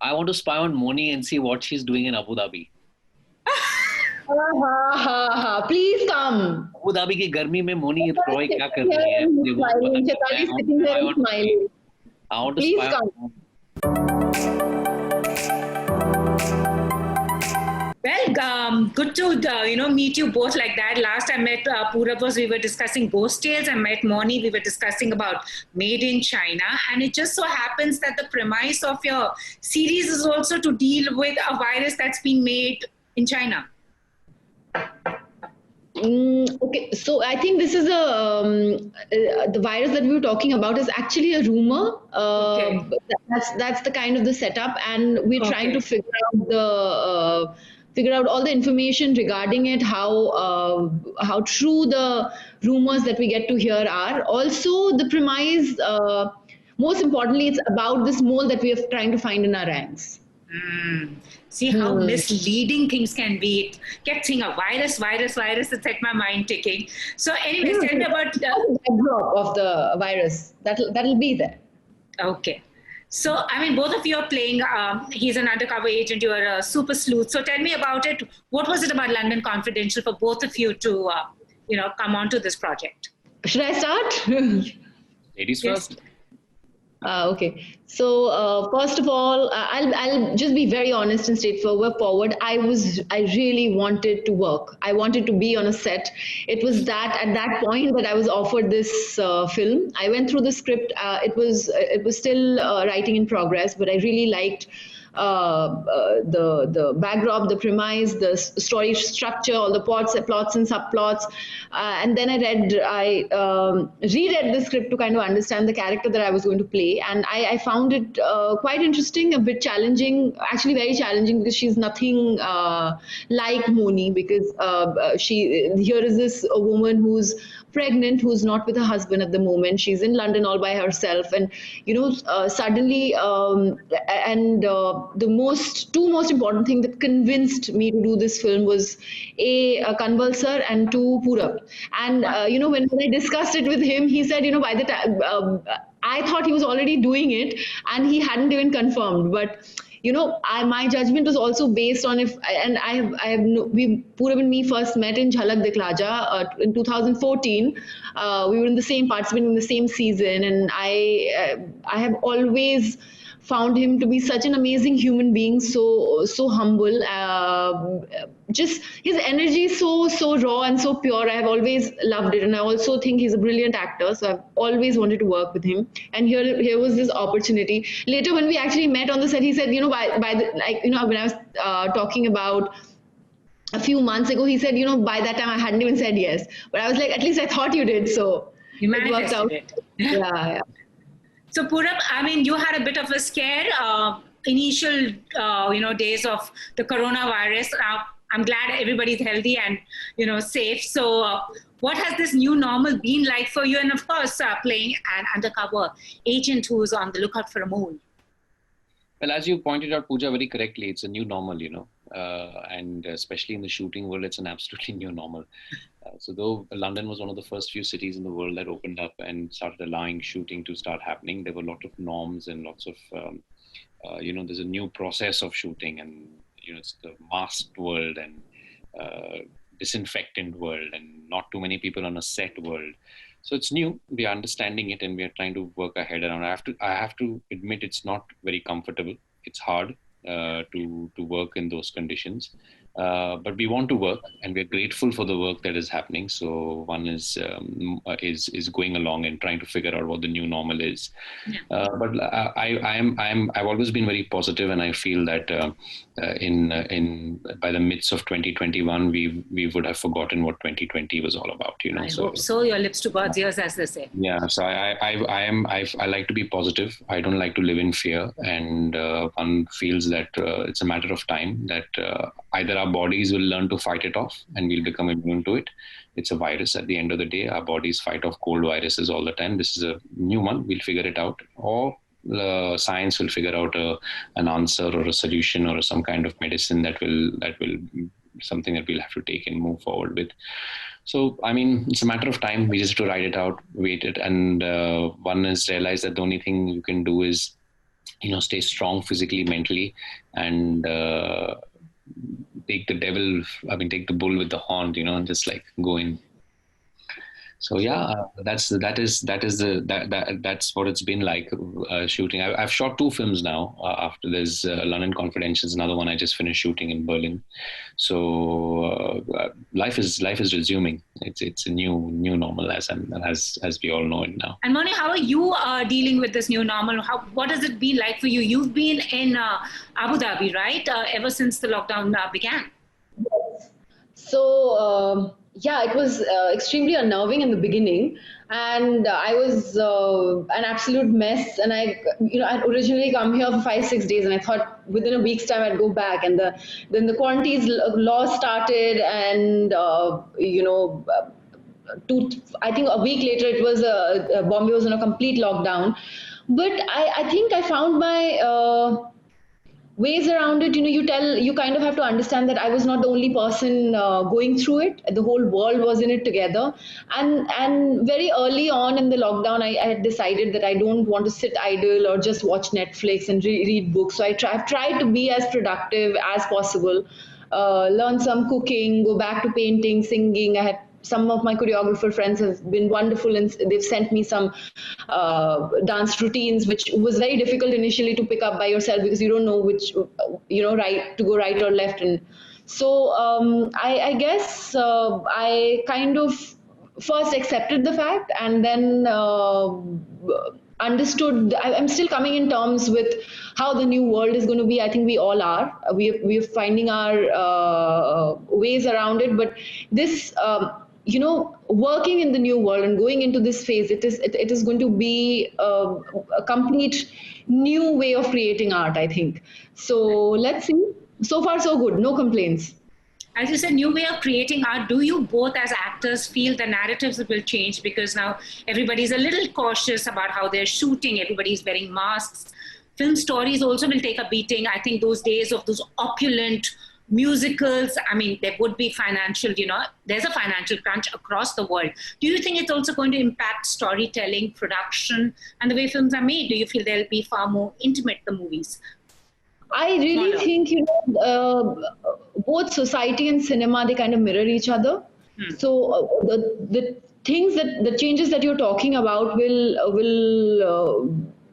I want to spy on Mouni and see what she's doing in Abu Dhabi. Please come. Abu Dhabi की गर्मी में मोनी रॉय क्या कर Here रही है? and मुझे he's वो पता smiling. करना है. Chaitali is sitting there and smiling. I want to Please spy come. on. Well, good to meet you both like that. Last I met Purab we were discussing ghost tales. I met Mouni, we were discussing about Made in China. And it just so happens that the premise of your series is also to deal with a virus that's been made in China. Okay, so I think this is the virus that we were talking about is actually a rumor. Okay. That's the kind of the setup, and we're trying to figure out all the information regarding it, how true the rumors that we get to hear are. Also, the premise, most importantly, it's about this mole that we are trying to find in our ranks. See how misleading things can be. It kept saying a virus. It set my mind ticking. So anyways, tell me about the backdrop of the virus. That'll be there. Okay. So, I mean, both of you are playing, he's an undercover agent, you are a super sleuth. So tell me about it. What was it about London Confidential for both of you to, come onto this project? Should I start? Ladies first. Okay. So first of all, I'll just be very honest and straightforward. I really wanted to work. I wanted to be on a set. It was that at that point that I was offered this film. I went through the script. It was still writing in progress, but I really liked the backdrop, the premise, the story structure, all the plots and subplots, and then I reread the script to kind of understand the character that I was going to play, and I found it quite interesting, a bit challenging, actually very challenging, because she's nothing like Mouni, because here is this a woman who's pregnant, who's not with her husband at the moment. She's in London all by herself, and suddenly the two most important thing that convinced me to do this film was Kanwal sir, and two Purab. And when I discussed it with him, he said, by the time I thought he was already doing it, and he hadn't even confirmed, but. My judgment was also based on Purab and me first met in Jhalak Dikhla Ja in 2014. We were participating in the same season, and I have always found him to be such an amazing human being, so humble. Just his energy is so raw and so pure. I have always loved it, and I also think he's a brilliant actor. So I've always wanted to work with him. And here was this opportunity. Later, when we actually met on the set, he said, when I was talking about a few months ago, he said, by that time I hadn't even said yes. But I was like, at least I thought you did. So it worked out. Yeah. So Purab, I mean, you had a bit of a scare initial, days of the coronavirus. I'm glad everybody's healthy and, safe. So what has this new normal been like for you? And of course, playing an undercover agent who's on the lookout for a mole. Well, as you pointed out, Pooja, very correctly, it's a new normal, and especially in the shooting world, it's an absolutely new normal. So though London was one of the first few cities in the world that opened up and started allowing shooting to start happening, there were a lot of norms and lots of, there's a new process of shooting, and, it's the masked world and disinfectant world and not too many people on a set world. So it's new. We are understanding it and we are trying to work ahead around. I have to admit it's not very comfortable. It's hard to work in those conditions. But we want to work, and we're grateful for the work that is happening. So one is going along and trying to figure out what the new normal is. Yeah. But I've always been very positive, and I feel that by the midst of 2021, we would have forgotten what 2020 was all about. I hope so. Your lips to God's ears, as they say. Yeah. So I like to be positive. I don't like to live in fear, and one feels that it's a matter of time that either our bodies will learn to fight it off and we'll become immune to it. It's a virus. At the end of the day, our bodies fight off cold viruses all the time. This is a new one. We'll figure it out. Or science will figure out an answer or a solution or some kind of medicine that will something that we'll have to take and move forward with. So, I mean, it's a matter of time. We just have to ride it out, wait it. And one is realize that the only thing you can do is stay strong physically, mentally, and take the bull with the horn, and just like go in. So yeah, that's what it's been like shooting. I've shot 2 films now. After there's London Confidential, is another one I just finished shooting in Berlin. So life is resuming. It's a new normal as we all know it now. And Mouni, how are you dealing with this new normal? What has it been like for you? You've been in Abu Dhabi, right? Ever since the lockdown began. So yeah, it was extremely unnerving in the beginning, and I was an absolute mess. And I'd originally come here for 5-6 days, and I thought within a week's time I'd go back. And then the quarantine law started, and I think a week later it was Bombay was in a complete lockdown. But I think I found my ways around it. You kind of have to understand that I was not the only person going through it. The whole world was in it together. And very early on in the lockdown, I had decided that I don't want to sit idle or just watch Netflix and read books. So I've tried to be as productive as possible, learn some cooking, go back to painting, singing. I had some of my choreographer friends have been wonderful, and they've sent me some dance routines, which was very difficult initially to pick up by yourself because you don't know which, right to go right or left. And so I guess I kind of first accepted the fact, and then understood. I'm still coming in terms with how the new world is going to be. I think we all are. We're finding our ways around it. But this, working in the new world and going into this phase, it is going to be a complete new way of creating art, I think. So let's see. So far, so good. No complaints. As you said, new way of creating art. Do you both as actors feel the narratives will change because now everybody's a little cautious about how they're shooting, everybody's wearing masks? Film stories also will take a beating. I think those days of those opulent musicals, I mean, there would be financial, there's a financial crunch across the world. Do you think it's also going to impact storytelling, production, and the way films are made? Do you feel they'll be far more intimate, the movies? I really think, both society and cinema, they kind of mirror each other. So the changes that you're talking about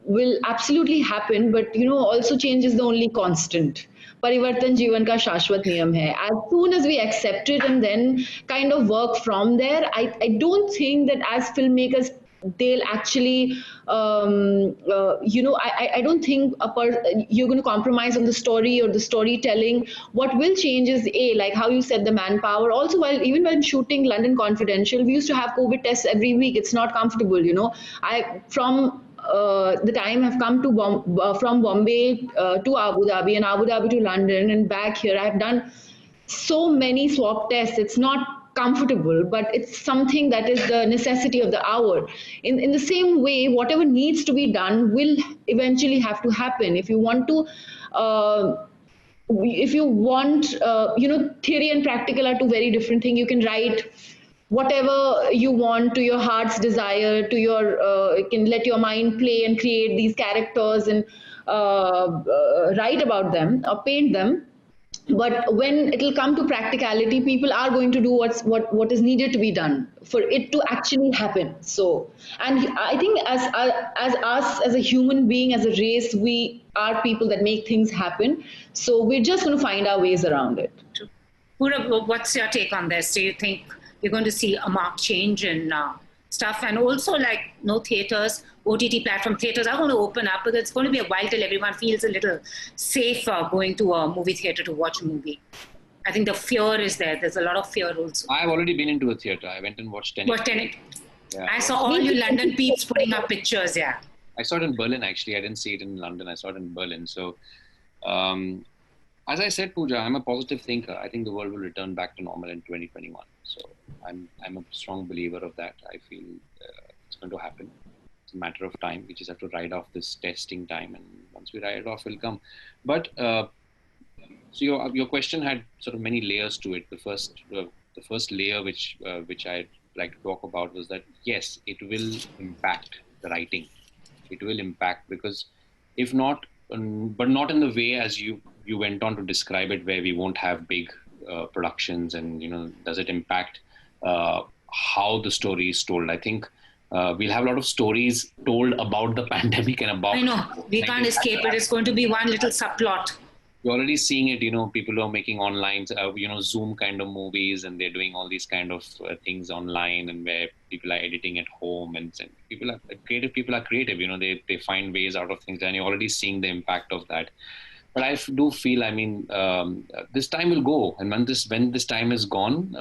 will absolutely happen, but also change is the only constant. Parivartan जीवन का शाश्वत नियम है. As soon as we accept it and then kind of work from there, I don't think that as filmmakers they'll actually, I don't think you're going to compromise on the story or the storytelling. What will change is like how you said, the manpower. Also, even when shooting London Confidential, we used to have COVID tests every week. It's not comfortable, from the time I've come to from Bombay to Abu Dhabi, and Abu Dhabi to London and back here, I've done so many swab tests. It's not comfortable, but it's something that is the necessity of the hour. In the same way, whatever needs to be done will eventually have to happen. If you want to, theory and practical are two very different things. You can write whatever you want to your heart's desire, to your you can let your mind play and create these characters and write about them or paint them. But when it will come to practicality, people are going to do what is needed to be done for it to actually happen. So, and I think as us as a human being, as a race, we are people that make things happen. So we're just going to find our ways around it. Purab, what's your take on this? Do you think you're going to see a marked change in stuff? And also, like, no theaters, OTT platform theaters are going to open up, but it's going to be a while till everyone feels a little safer going to a movie theater to watch a movie. I think the fear is there. There's a lot of fear also. I've already been into a theater. I went and watched Tenet. Yeah, I saw all you London peeps putting up pictures, yeah. I saw it in Berlin, actually. I didn't see it in London. I saw it in Berlin. So, as I said, Pooja, I'm a positive thinker. I think the world will return back to normal in 2021. So I'm a strong believer of that. I feel it's going to happen. It's a matter of time. We just have to ride off this testing time, and once we ride it off, it'll come. But so your question had sort of many layers to it. The first layer, which I'd like to talk about, was that yes, it will impact the writing. It will impact, because if not, but not in the way as you went on to describe it, where we won't have big productions, and does it impact how the story is told? I think we'll have a lot of stories told about the pandemic and about. I know we can't escape it. It's going to be one little subplot. You're already seeing it, people who are making online, Zoom kind of movies, and they're doing all these kind of things online, and where people are editing at home, and creative people are creative, they find ways out of things, and you're already seeing the impact of that. But I do feel, this time will go, and when this time is gone,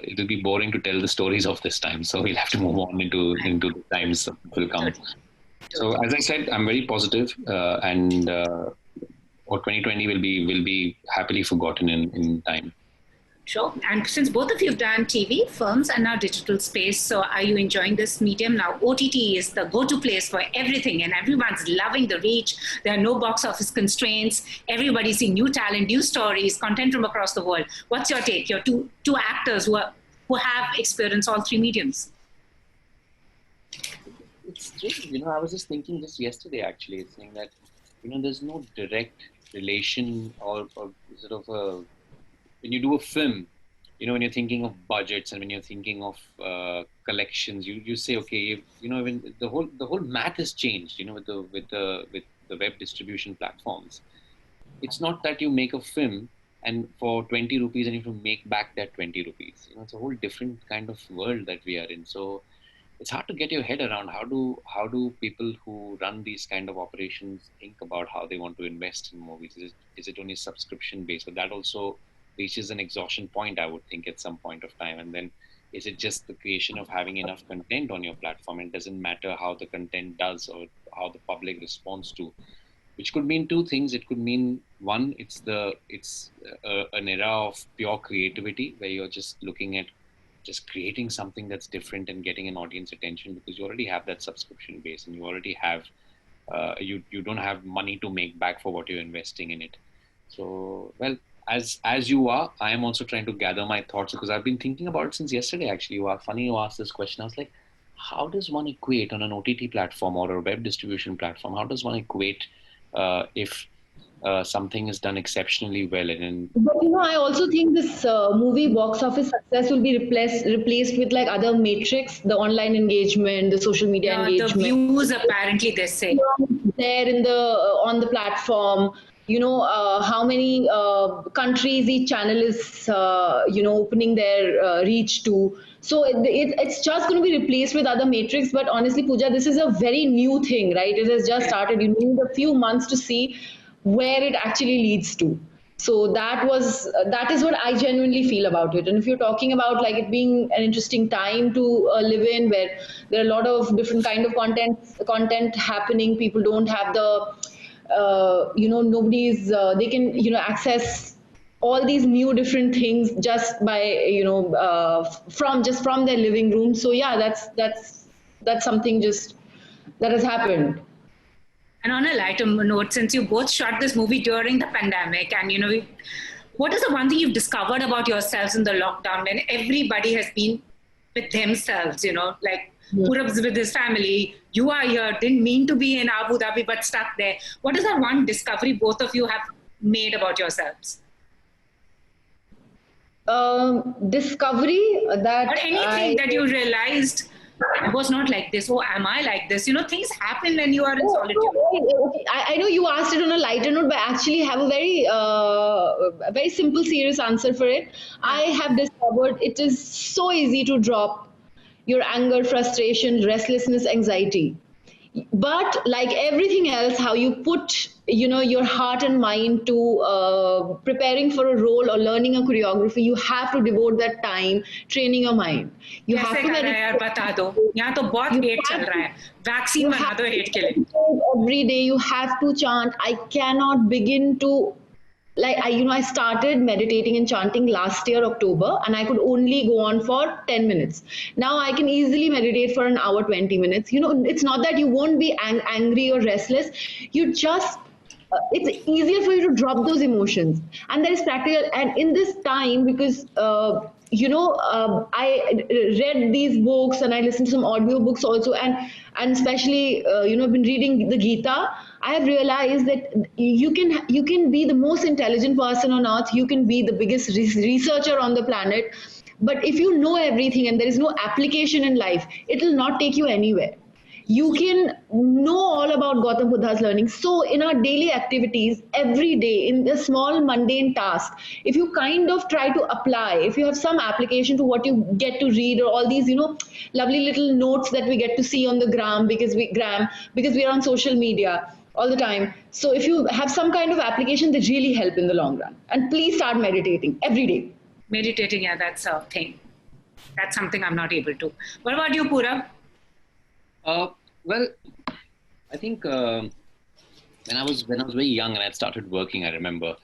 it will be boring to tell the stories of this time. So we'll have to move on into the times that will come. So as I said, I'm very positive, and or 2020 will be happily forgotten in time. Sure. And since both of you have done TV, films, and now digital space, so are you enjoying this medium? Now, OTT is the go-to place for everything, and everyone's loving the reach. There are no box office constraints. Everybody's seeing new talent, new stories, content from across the world. What's your take? You're two actors who have experienced all three mediums. It's just, I was just thinking just yesterday, actually, saying that, there's no direct relation or sort of when you do a film, when you're thinking of budgets and when you're thinking of collections, you say, okay, when the whole math has changed, with the web distribution platforms. It's not that you make a film and for 20 rupees and you have to make back that 20 rupees. It's a whole different kind of world that we are in. So it's hard to get your head around how do people who run these kind of operations think about how they want to invest in movies. Is it only subscription based? But that also reaches an exhaustion point, I would think, at some point of time. And then is it just the creation of having enough content on your platform? It doesn't matter how the content does or how the public responds to, which could mean two things. It could mean, one, it's an era of pure creativity where you're just looking at just creating something that's different and getting an audience attention, because you already have that subscription base and you already have, you don't have money to make back for what you're investing in it. So, well, as you are, I am also trying to gather my thoughts, because I've been thinking about it since yesterday, actually. Funny you asked this question. I was like, how does one equate on an OTT platform or a web distribution platform? How does one equate if something is done exceptionally well? But I also think this movie box office success will be replaced with like other metrics, the online engagement, the social media engagement. The views, apparently, they say. There on the platform, how many countries each channel is, opening their reach to. So it's just going to be replaced with other metrics. But honestly, Pooja, this is a very new thing, right? It has just started. You need a few months to see where it actually leads to. So that is what I genuinely feel about it. And if you're talking about like it being an interesting time to live in, where there are a lot of different kind of content happening, people don't have the, nobody's, they can, access all these new different things just by, from their living room. So yeah, that's something just that has happened. And on a lighter note, since you both shot this movie during the pandemic, and what is the one thing you've discovered about yourselves in the lockdown when everybody has been with themselves, like Purab's with his family, you are here, didn't mean to be in Abu Dhabi, but stuck there. What is that one discovery both of you have made about yourselves? Discovery that... Or anything that you realized, I was not like this. Oh, am I like this? Things happen when you are in solitude. Okay. I know you asked it on a lighter note, but I actually have a very simple, serious answer for it. I have discovered it is so easy to drop your anger, frustration, restlessness, anxiety. But like everything else, how you put your heart and mind to preparing for a role or learning a choreography, you have to devote that time training your mind. You have to every day you have to chant. I cannot begin to I started meditating and chanting last year, October, and I could only go on for 10 minutes. Now I can easily meditate for an hour, 20 minutes. It's not that you won't be angry or restless. You just, it's easier for you to drop those emotions. And that is practical. And in this time, because, I read these books and I listened to some audio books also, and especially I've been reading the Gita. I have realized that you can be the most intelligent person on earth. You can be the biggest researcher on the planet, but if you know everything and there is no application in life, it will not take you anywhere. You can know all about Gautam Buddha's learning. So, in our daily activities, every day, in the small mundane task, if you kind of try to apply, if you have some application to what you get to read, or all these, lovely little notes that we get to see on the because we are on social media all the time. So, if you have some kind of application, they really help in the long run. And please start meditating every day. Meditating, yeah, that's a thing. That's something I'm not able to. What about you, Purab? Well, I think when I was very young and I started working, I remember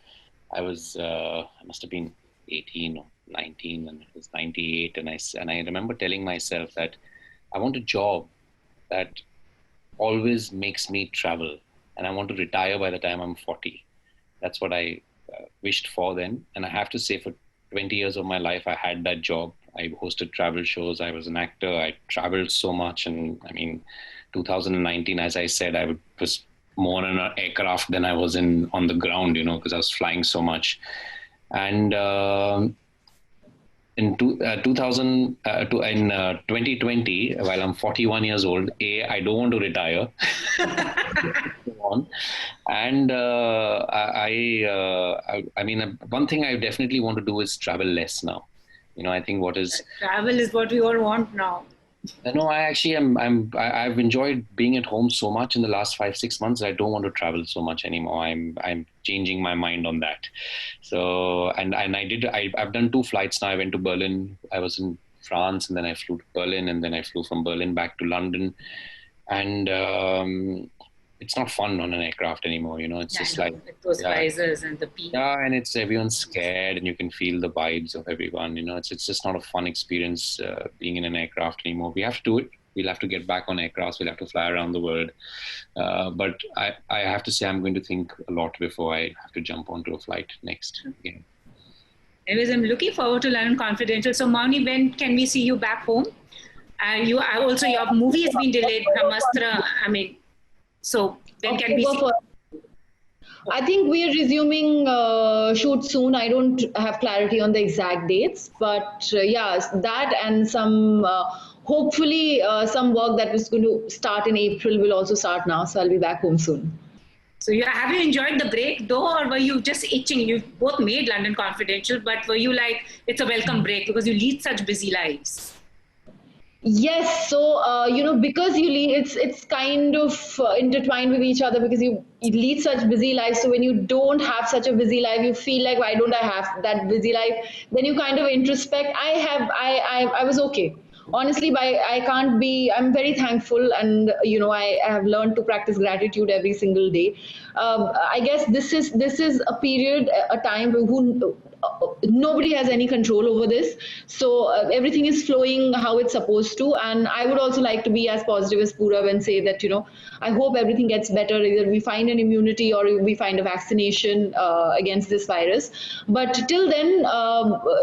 I must have been 18 or 19, and it was 98, and I remember telling myself that I want a job that always makes me travel, and I want to retire by the time I'm 40. That's what I wished for then, and I have to say, for 20 years of my life, I had that job. I hosted travel shows. I was an actor. I traveled so much. And I mean, 2019, as I said, I was more on an aircraft than I was on the ground, because I was flying so much. And in 2020, while I'm 41 years old, I don't want to retire. And I mean, one thing I definitely want to do is travel less now. I think travel is what we all want now. No, I actually I've enjoyed being at home so much in the last 5-6 months. I don't want to travel so much anymore. I'm changing my mind on that. So, and I've done 2 flights now. I went to Berlin. I was in France, and then I flew to Berlin, and then I flew from Berlin back to London. And it's not fun on an aircraft anymore. It's just like those risers and the peak. Yeah, and everyone's scared, and you can feel the vibes of everyone. It's just not a fun experience being in an aircraft anymore. We have to do it. We'll have to get back on aircrafts. We'll have to fly around the world. But I have to say, I'm going to think a lot before I have to jump onto a flight next. Again. Anyways, I'm looking forward to London Confidential. So, Mouni, when can we see you back home? Your movie has been delayed, Brahmastra. So when can we see? I think we are resuming shoot soon. I don't have clarity on the exact dates, but that and some hopefully some work that was going to start in April will also start now. So I'll be back home soon. So have you enjoyed the break though, or were you just itching? You both made London Confidential, but were you like, it's a welcome break because you lead such busy lives? Yes, so because you lead, it's kind of intertwined with each other, because you lead such busy lives. So when you don't have such a busy life, you feel like, why don't I have that busy life? Then you kind of introspect. I was okay. Honestly, I'm very thankful, and I have learned to practice gratitude every single day. I guess this is a period, a time nobody has any control over this. So everything is flowing how it's supposed to. And I would also like to be as positive as Purab and say that, I hope everything gets better. Either we find an immunity or we find a vaccination against this virus. But till then,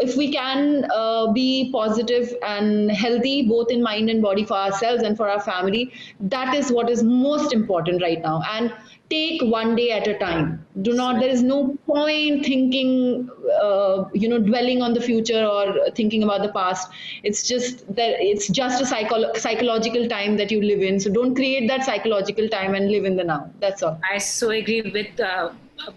if we can be positive and healthy, both in mind and body, for ourselves and for our family, that is what is most important right now. And take one day at a time. There is no point thinking, dwelling on the future or thinking about the past. It's just a psychological time that you live in. So don't create that psychological time and live in the now. That's all. I so agree with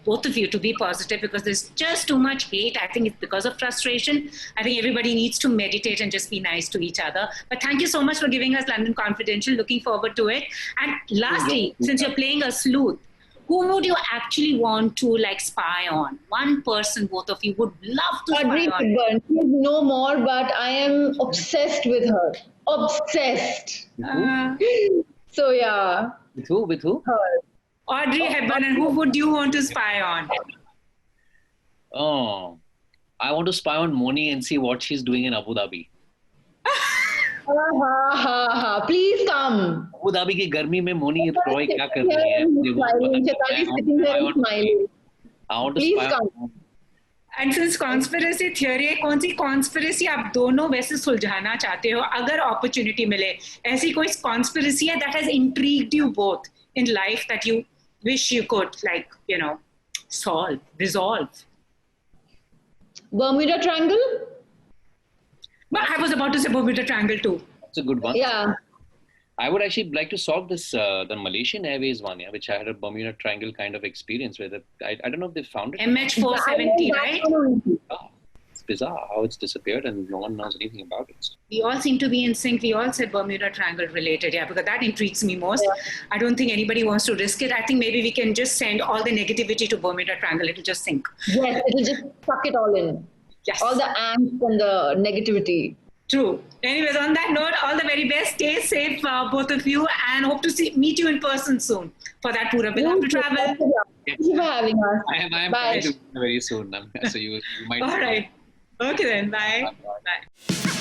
both of you to be positive, because there's just too much hate. I think it's because of frustration. I think everybody needs to meditate and just be nice to each other. But thank you so much for giving us London Confidential. Looking forward to it. And lastly, since you're playing a sleuth, who would you actually want to spy on? One person both of you would love to spy on. She's no more, but I am obsessed with her. Obsessed. So yeah. With who? Her. Audrey Hepburn. And who would you want to spy on? Oh, I want to spy on Mouni and see what she's doing in Abu Dhabi. Please come. Abu Dhabi की गर्मी में Mouni Roy क्या कर रही है? I want to spy And since conspiracy theory है, कौन सी conspiracy आप दोनों वैसे सुलझाना चाहते हो अगर opportunity मिले? ऐसी कोई conspiracy है that has intrigued you both in life that you wish you could, like, you know, resolve? Bermuda Triangle? But I was about to say Bermuda Triangle too. That's a good one. Yeah. I would actually like to solve this, the Malaysian Airways one, which I had a Bermuda Triangle kind of experience with. I don't know if they found it. MH470, right? Oh, it's bizarre how it's disappeared and no one knows anything about it. We all seem to be in sync. We all said Bermuda Triangle related, yeah, because that intrigues me most. Yeah. I don't think anybody wants to risk it. I think maybe we can just send all the negativity to Bermuda Triangle. It'll just sink. Yes, it'll just suck it all in. Yes. All the angst and the negativity. True. Anyways, on that note, all the very best. Stay safe, both of you, and hope to meet you in person soon for that Purab. We'll have to travel. Thank you for having us. I am Bye. very soon. So you might. All right. Okay then. Bye. Bye. Bye.